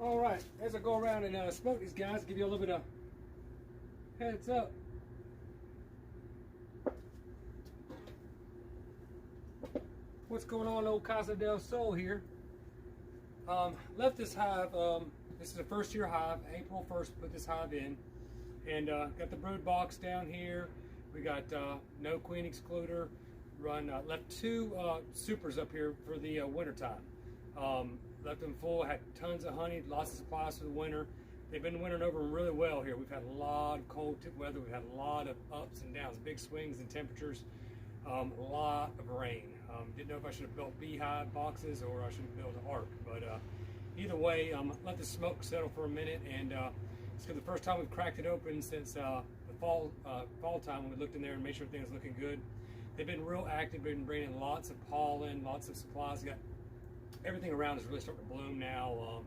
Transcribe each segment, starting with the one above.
All right, as I go around and smoke these guys, give you a little bit of heads up. What's going on, old Casa del Sol here? Left this hive. This is a first-year hive. April 1st, put this hive in, and got the brood box down here. We got no queen excluder. Left two supers up here for the winter time. Left them full. Had tons of honey, lots of supplies for the winter. They've been wintering over them really well here. We've had a lot of cold tip weather. We've had a lot of ups and downs, big swings in temperatures. A lot of rain. Didn't know if I should have built beehive boxes or I should have built an ark, but either way, let the smoke settle for a minute, and it's the first time we've cracked it open since the fall time when we looked in there and made sure everything was looking good. They've been real active, been bringing lots of pollen, lots of supplies. Got everything around is really starting to bloom now.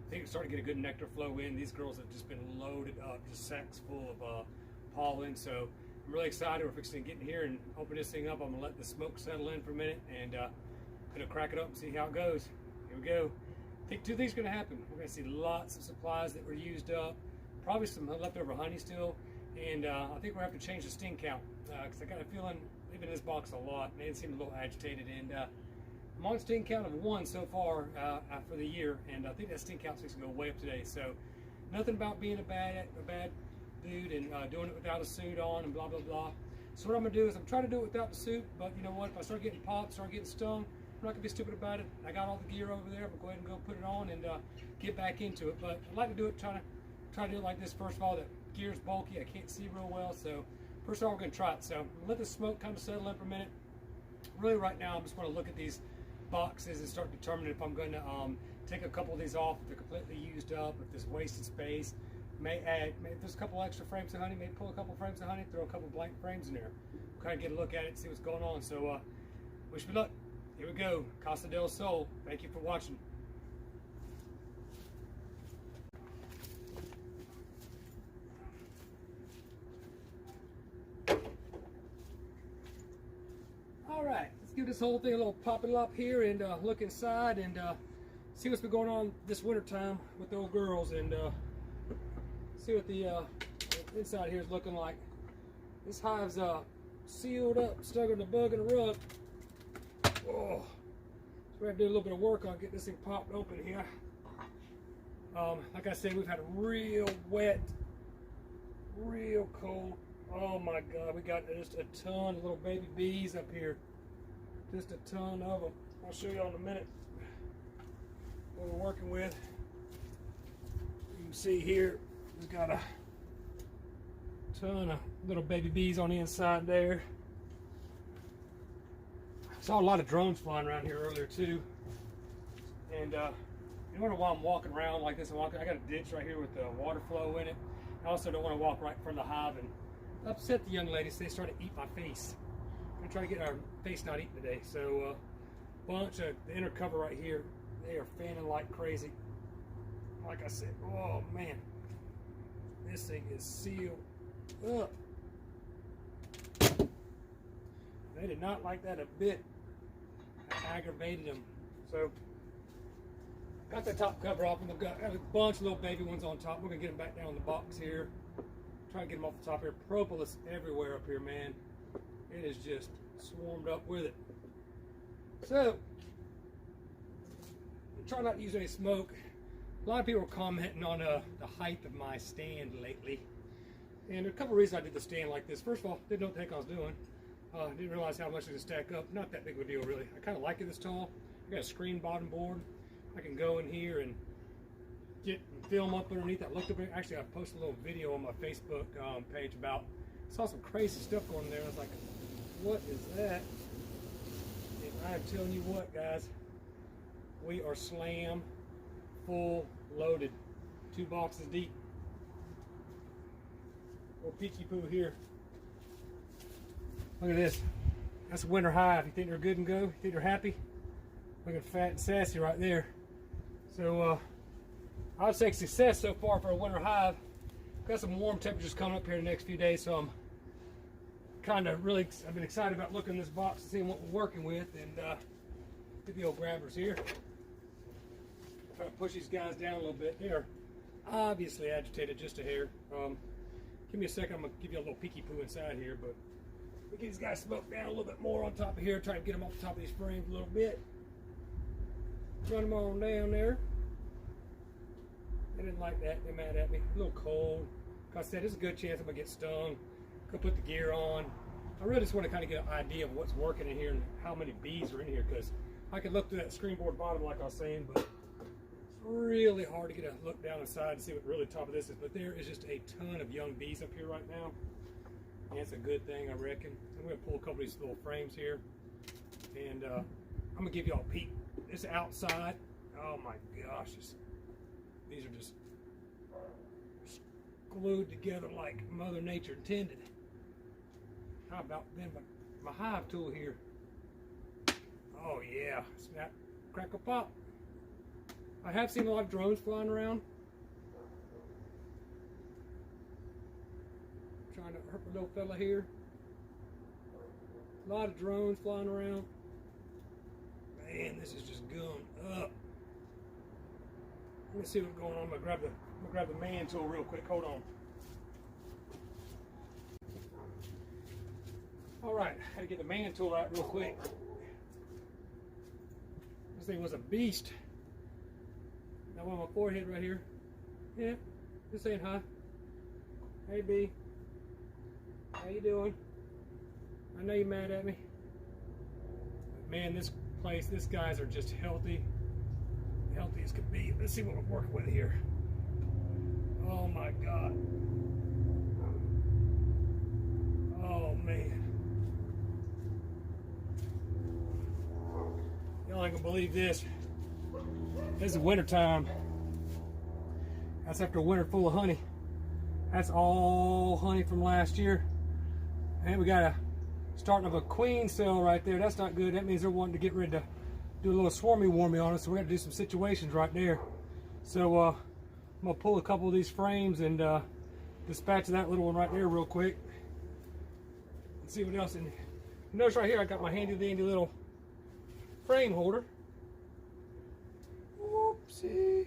I think it's starting to get a good nectar flow in. These girls have just been loaded up, just sacks full of pollen. So I'm really excited. We're fixing to get in here and open this thing up. I'm gonna let the smoke settle in for a minute and gonna crack it up and see how it goes. Here we go. I think two things are gonna happen. We're gonna see lots of supplies that were used up, probably some leftover honey still, and I think we're gonna have to change the sting count because I got a feeling leaving this box a lot, and they seem a little agitated, and I'm on a sting count of 1 so far for the year, and I think that sting count's going to go way up today. So nothing about being a bad dude and doing it without a suit on and blah blah blah. So what I'm going to do is I'm trying to do it without the suit, but you know what, if I start getting popped, start getting stung, I'm not going to be stupid about it. I got all the gear over there. I'm going to go ahead and go put it on and get back into it. But I'd like to do it, try to do it like this. First of all, the gear's bulky, I can't see real well, so first of all we're going to try it. So I'm going to let the smoke kind of settle in for a minute. Really right now I'm just going to look at these boxes and start determining if I'm going to take a couple of these off if they're completely used up, if there's wasted space. May add, if there's a couple extra frames of honey, maybe pull a couple frames of honey, throw a couple blank frames in there. We'll kind of get a look at it and see what's going on. So wish me luck. Here we go. Casa del Sol. Thank you for watching. All right, let's give this whole thing a little popping up here and look inside and see what's been going on this winter time with the old girls and see what the inside here is looking like. This hive's sealed up, stuck in the bug and the rug. Oh, so we have to do a little bit of work on getting this thing popped open here. Like I said, we've had a real wet, real cold. Oh my God, we got just a ton of little baby bees up here. Just a ton of them. I'll show you in a minute what we're working with. You can see here, we've got a ton of little baby bees on the inside there. Saw a lot of drones flying around here earlier too. And you wonder why I'm walking around like this. I got a ditch right here with the water flow in it. I also don't want to walk right in front of the hive and upset the young ladies. They start to eat my face. I'm gonna try to get our face not eaten today. So bunch of the inner cover right here, they are fanning like crazy. Like I said, oh man, this thing is sealed up. They did not like that a bit. I aggravated them. So got the top cover off, and I've got a bunch of little baby ones on top. We're gonna get them back down in the box here. Try to get them off the top here. Propolis everywhere up here, man. It is just swarmed up with it. So, try not to use any smoke. A lot of people are commenting on the height of my stand lately. And there are a couple of reasons I did the stand like this. First of all, didn't know what the heck I was doing. Didn't realize how much it could stack up. Not that big of a deal, really. I kind of like it this tall. I got a screen bottom board. I can go in here and get film up underneath. I looked up there. Actually, I posted a little video on my Facebook page about, saw some crazy stuff going in there. I was like, what is that? And I'm telling you what, guys, we are slam full loaded. 2 boxes deep. Little peachy poo here. Look at this. That's a winter hive. You think they're good and go? You think they're happy? Looking fat and sassy right there. So I would say success so far for a winter hive. Got some warm temperatures coming up here in the next few days, so I'm kind of really, I've been excited about looking in this box and seeing what we're working with, and get the old grabbers here. Try to push these guys down a little bit. They are obviously agitated just a hair. Give me a second. I'm gonna give you a little peeky poo inside here, but we get these guys smoked down a little bit more on top of here. Try to get them off the top of these frames a little bit. Run them on down there. They didn't like that. They're mad at me. A little cold. Like I said, there's a good chance I'm gonna get stung. Go put the gear on. I really just want to kind of get an idea of what's working in here and how many bees are in here, because I could look through that screen board bottom like I was saying, but it's really hard to get a look down inside and see what really top of this is. But there is just a ton of young bees up here right now. And it's a good thing, I reckon. I'm going to pull a couple of these little frames here, and I'm going to give y'all a peek. It's outside. Oh my gosh, these are just glued together like Mother Nature intended. How about then my hive tool here? Oh yeah, snap, crackle, pop. I have seen a lot of drones flying around, trying to hurt the little fella here. A lot of drones flying around. Man, this is just going up. Let me see what's going on. I'm gonna grab the man tool real quick. Hold on. All right, had to get the man tool out real quick. This thing was a beast. Now on my forehead right here. Yeah, just saying hi. Hey B, how you doing? I know you're mad at me. But man, this place, these guys are just healthy as could be. Let's see what we're working with here. Oh my God. Oh man. Y'all ain't gonna believe this. This is winter time. That's after a winter full of honey. That's all honey from last year. And we got a starting of a queen cell right there. That's not good. That means they're wanting to get ready to do a little swarmy warmy on us. So we're gonna do some situations right there. So I'm gonna pull a couple of these frames and dispatch that little one right there real quick. Let's see what else in here. Notice right here I got my handy dandy little frame holder. Whoopsie.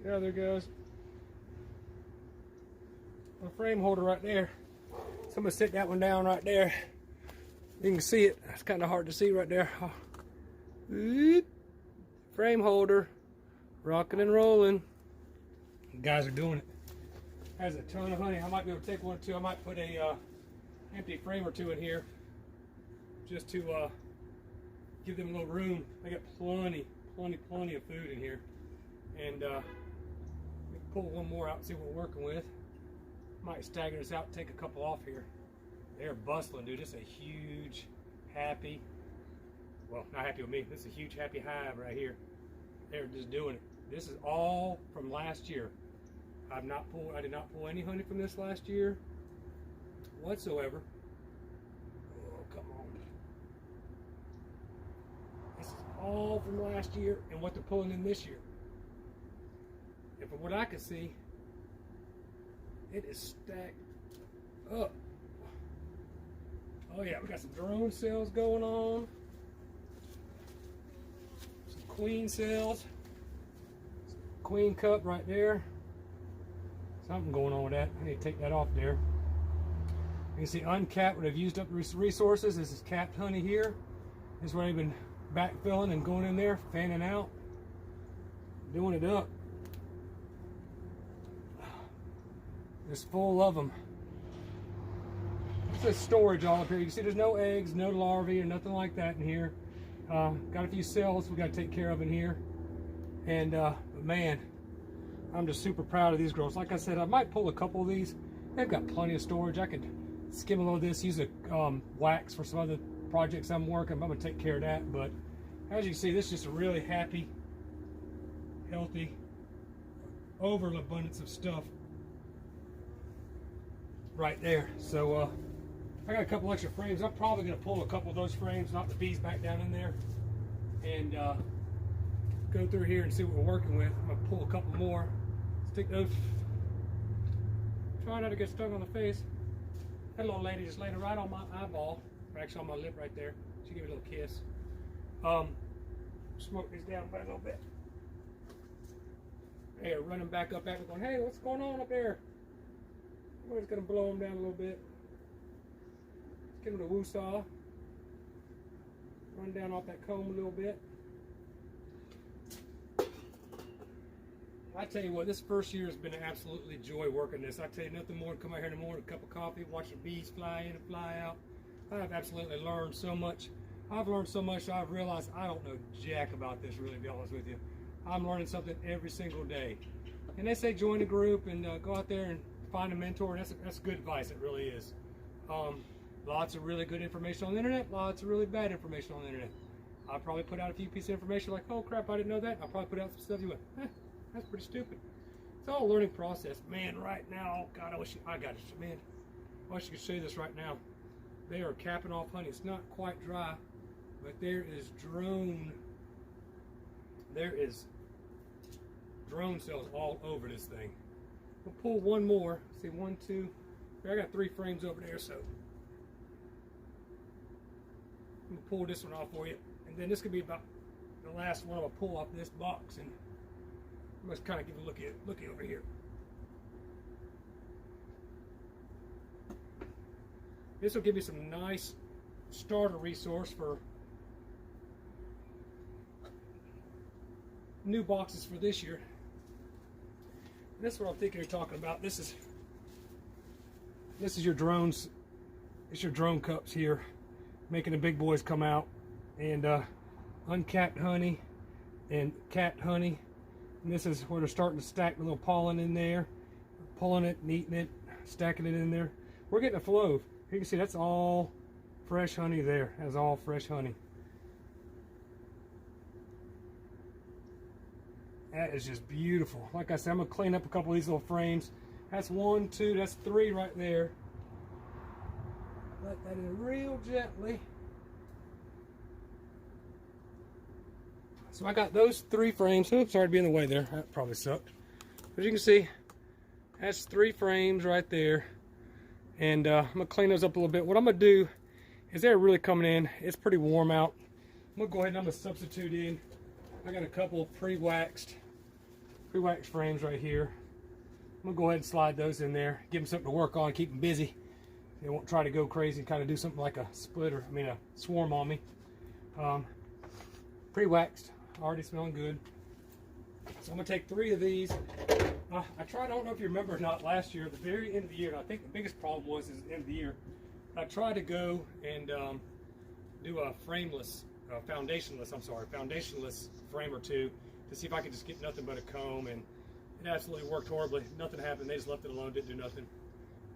Get out of there, guys. My frame holder right there. So I'm gonna set that one down right there. You can see it. It's kind of hard to see right there. Frame holder, rocking and rolling. You guys are doing it. Has a ton of honey. I might be able to take one or two. I might put a empty frame or two in here, just to give them a little room. They got plenty of food in here. And pull one more out and see what we're working with. Might stagger this out and take a couple off here. They're bustling, dude. This is a huge, happy, well, not happy with me. This is a huge, happy hive right here. They're just doing it. This is all from last year. I did not pull any honey from this last year whatsoever. Oh, come on. This is all from last year and what they're pulling in this year. And from what I can see, it is stacked up. Oh yeah, we got some drone cells going on. Some queen cells. Some queen cup right there. Something going on with that. I need to take that off there. You can see uncapped when I've used up resources. This is capped honey here. This is where I've been backfilling and going in there, fanning out, doing it up. Just full of them. It's a storage all up here. You can see there's no eggs, no larvae, or nothing like that in here. Got a few cells we got to take care of in here. And but man, I'm just super proud of these girls. Like I said, I might pull a couple of these. They've got plenty of storage. I could skim a little of this, use a wax for some other projects I'm working. I'm going to take care of that. But as you can see, this is just a really happy, healthy, overabundance of stuff right there. So I got a couple extra frames. I'm probably going to pull a couple of those frames, knock the bees back down in there, and go through here and see what we're working with. I'm going to pull a couple more. Stick those. Try not to get stung on the face. That little lady just landed right on my eyeball, or actually on my lip right there. She gave me a little kiss. Smoke these down by a little bit. They are running back up at me going, hey, what's going on up there? We're just going to blow them down a little bit. Let's give them a woo-saw. Run down off that comb a little bit. I tell you what, this first year has been an absolutely joy working this. I tell you, nothing more than come out here in the morning, a cup of coffee, watch the bees fly in and fly out. I've absolutely learned so much. I've learned so much, I've realized I don't know jack about this, really, to be honest with you. I'm learning something every single day. And they say join a group and go out there and find a mentor. That's good advice, it really is. Lots of really good information on the internet, lots of really bad information on the internet. I'll probably put out a few pieces of information like, oh crap, I didn't know that. I'll probably put out some stuff you went, that's pretty stupid. It's all a learning process. Man, right now, God, I got it, man. I wish you could see this right now. They are capping off honey. It's not quite dry, but there is drone cells all over this thing. We'll pull one more. See, 1, 2, I got 3 frames over there, so I'm gonna pull this one off for you. And then this could be about the last one I'm gonna pull off this box, and let's kind of give a looky over here. This will give you some nice starter resource for new boxes for this year. And this is what I'm thinking you're talking about. This is your drones. It's your drone cups here, making the big boys come out, and uncapped honey and capped honey. And this is where they're starting to stack the little pollen in there, pulling it, eating it, stacking it in there. We're getting a flow. You can see that's all fresh honey there. That's all fresh honey. That is just beautiful. Like I said, I'm gonna clean up a couple of these little frames. That's 1, 2, that's 3 right there. Let that in real gently. So I got those 3 frames. Oops, sorry to be in the way there. That probably sucked. But you can see, that's 3 frames right there. And I'm gonna clean those up a little bit. What I'm gonna do is they're really coming in. It's pretty warm out. I'm gonna go ahead and I'm gonna substitute in. I got a couple pre-waxed frames right here. I'm gonna go ahead and slide those in there. Give them something to work on, keep them busy. They won't try to go crazy and kind of do something like a a swarm on me. Pre-waxed, already smelling good. So I'm gonna take 3 of these. I don't know if you remember or not, last year, at the very end of the year, I think the biggest problem was at the end of the year, I tried to go and do a foundationless frame or 2 to see if I could just get nothing but a comb, and it absolutely worked horribly. Nothing happened. They just left it alone, didn't do nothing.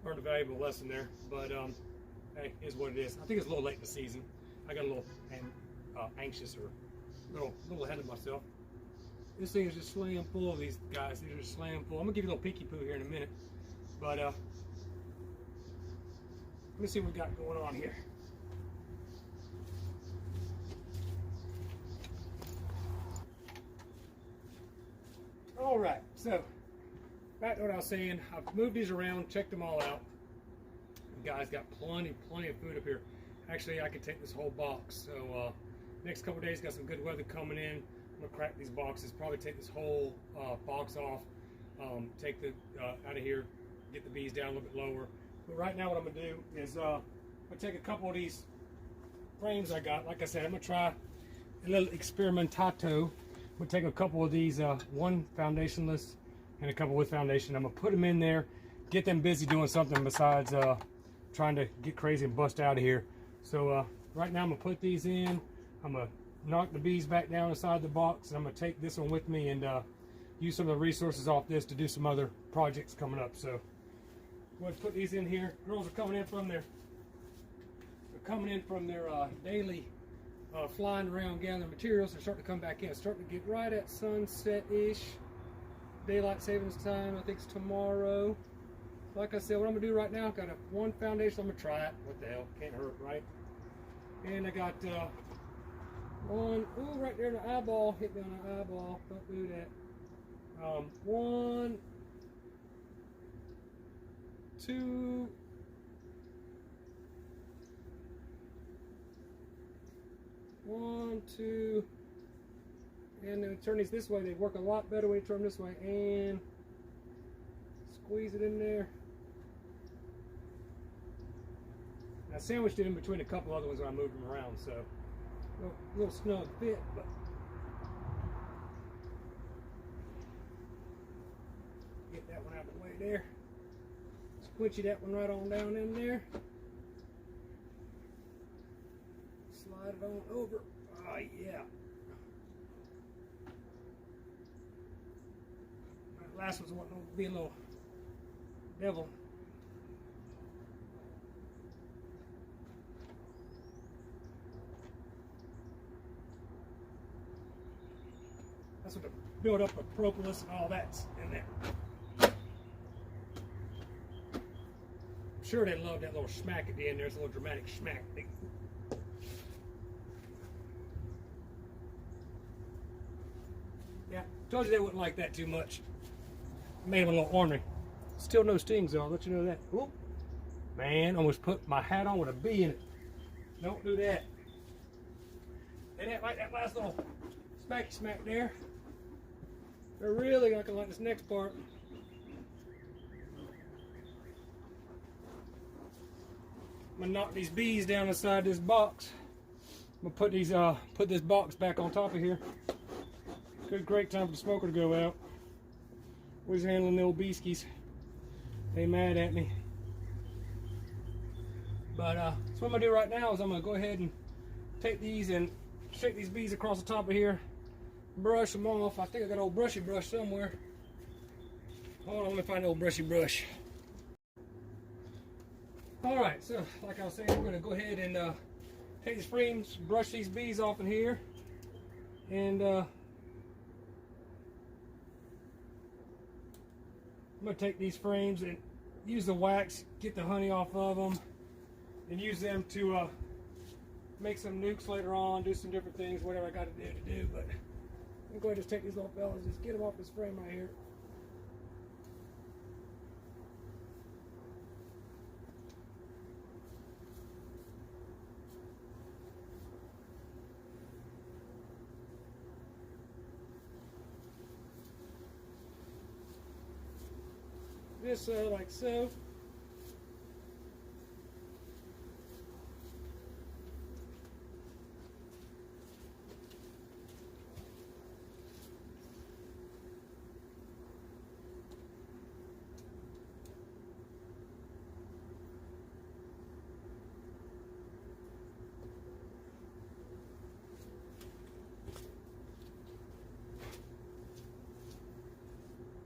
Learned a valuable lesson there, but hey, it is what it is. I think it's a little late in the season. I got a little anxious or a little ahead of myself. This thing is just slam full of these guys. These are just slam full. I'm gonna give you a little peeky poo here in a minute, but let me see what we got going on here. All right, so back to what I was saying. I've moved these around, checked them all out. The guys got plenty of food up here. Actually, I could take this whole box. So next couple days, got some good weather coming in. I'm gonna crack these boxes, probably take this whole box off, take the out of here, get the bees down a little bit lower. But right now what I'm gonna do is I'm gonna take a couple of these frames I got. Like I said, I'm gonna try a little experimentato. I'm gonna take a couple of these, one foundationless and a couple with foundation. I'm gonna put them in there, get them busy doing something besides trying to get crazy and bust out of here. So right now I'm gonna put these in. I'm gonna knock the bees back down inside the box, and I'm going to take this one with me and use some of the resources off this to do some other projects coming up. So I'm going to put these in here. Girls are coming in from their daily flying around gathering materials. They're starting to come back in. It's starting to get right at sunset-ish. Daylight savings time, I think it's tomorrow. Like I said, what I'm going to do right now, I've got one foundation. I'm going to try it. What the hell? Can't hurt, right? And I got one, ooh, right there in the eyeball, hit me on the eyeball, don't do that. 1, 2, 1, 2, And then turn these this way, they work a lot better when you turn them this way. And squeeze it in there. I sandwiched it in between a couple other ones when I moved them around, so a little snug fit, but get that one out of the way there. Squinchy that one right on down in there. Slide it on over. Oh yeah. That last one's wanting to be a little devil. That's what the build up of propolis and all that's in there. I'm sure they love that little smack at the end. There's a little dramatic smack. Yeah, told you they wouldn't like that too much. Made them a little ornery. Still no stings though, I'll let you know that. Oop. Man, almost put my hat on with a bee in it. Don't do that. They didn't like that last little smacky smack there. They're really not gonna like this next part. I'm gonna knock these bees down inside this box. I'm gonna put this box back on top of here. Good, great time for the smoker to go out. We're handling the old beeskies. They mad at me. But so what I'm gonna do right now is I'm gonna go ahead and take these and shake these bees across the top of here. Brush them off. I think I got an old brushy brush somewhere. Hold on, let me find an old brushy brush. Alright, so like I was saying, we're going to go ahead and take these frames, brush these bees off in here. And I'm going to take these frames and use the wax, get the honey off of them, and use them to make some nukes later on, do some different things, whatever I got to do. But I'm going to just take these little fellas, just get them off this frame right here. Just like so.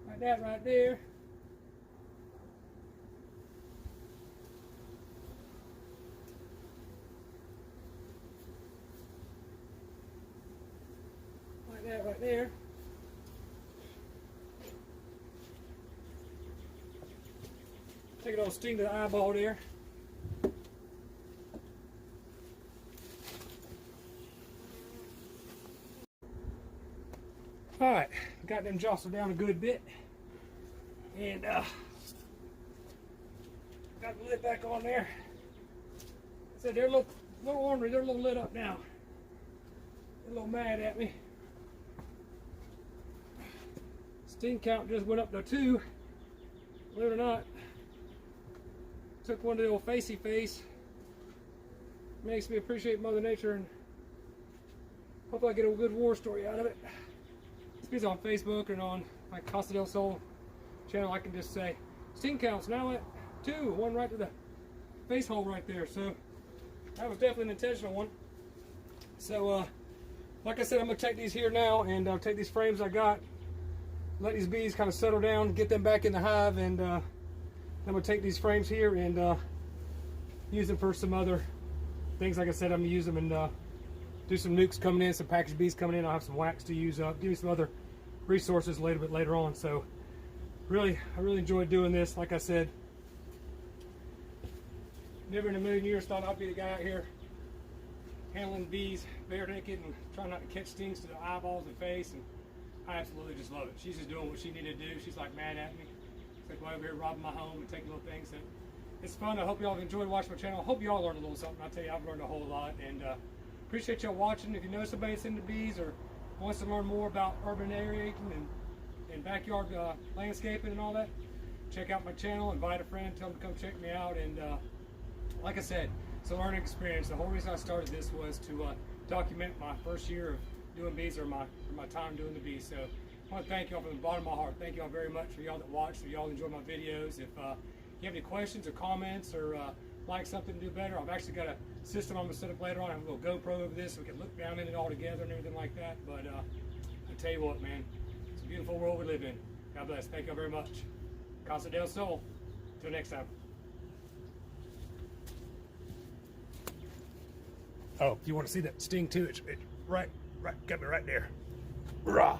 Like that right there. Like that right there. Take a little sting to the eyeball there. Alright, got them jostled down a good bit. And got the lid back on there. I said they're a little ornery, they're a little lit up now. They're a little mad at me. Sting count just went up to 2. Believe it or not. Took one to the old facey face. Makes me appreciate Mother Nature, and hope I get a good war story out of it. It's on Facebook and on my Casa del Sol channel. I can just say sting counts now at 2, one right to the face hole right there. So that was definitely an intentional one. So like I said, I'm gonna take these here now and take these frames I got, let these bees kind of settle down, get them back in the hive, and I'm gonna take these frames here and use them for some other things. Like I said, I'm gonna use them and do some nukes coming in, some packaged bees coming in. I'll have some wax to use up, give me some other resources a little bit later on. So I really enjoyed doing this. Like I said, never in a million years thought I'd be the guy out here handling bees bare naked and trying not to catch stings to the eyeballs and face. And I absolutely just love it. She's just doing what she needed to do. She's like mad at me. It's like, why over here robbing my home and taking little things. And it's fun. I hope y'all have enjoyed watching my channel. I hope y'all learned a little something. I tell you, I've learned a whole lot. And appreciate y'all watching. If you know somebody that's into bees or wants to learn more about urban aerating and backyard landscaping and all that, check out my channel, invite a friend, tell them to come check me out. And like I said, it's a learning experience. The whole reason I started this was to document my first year of doing bees, or my time doing the bees. So I want to thank y'all from the bottom of my heart. Thank y'all very much for y'all that watch, for y'all enjoy my videos. If you have any questions or comments, or like something to do better, I've actually got a system I'm going to set up later on. I have a little GoPro over this so we can look down in it all together and everything like that. But I tell you what, man, it's a beautiful world we live in. God bless. Thank you very much. Casa del Sol. Till next time. Oh, if you want to see that sting too, it's right, got me right there. Rah.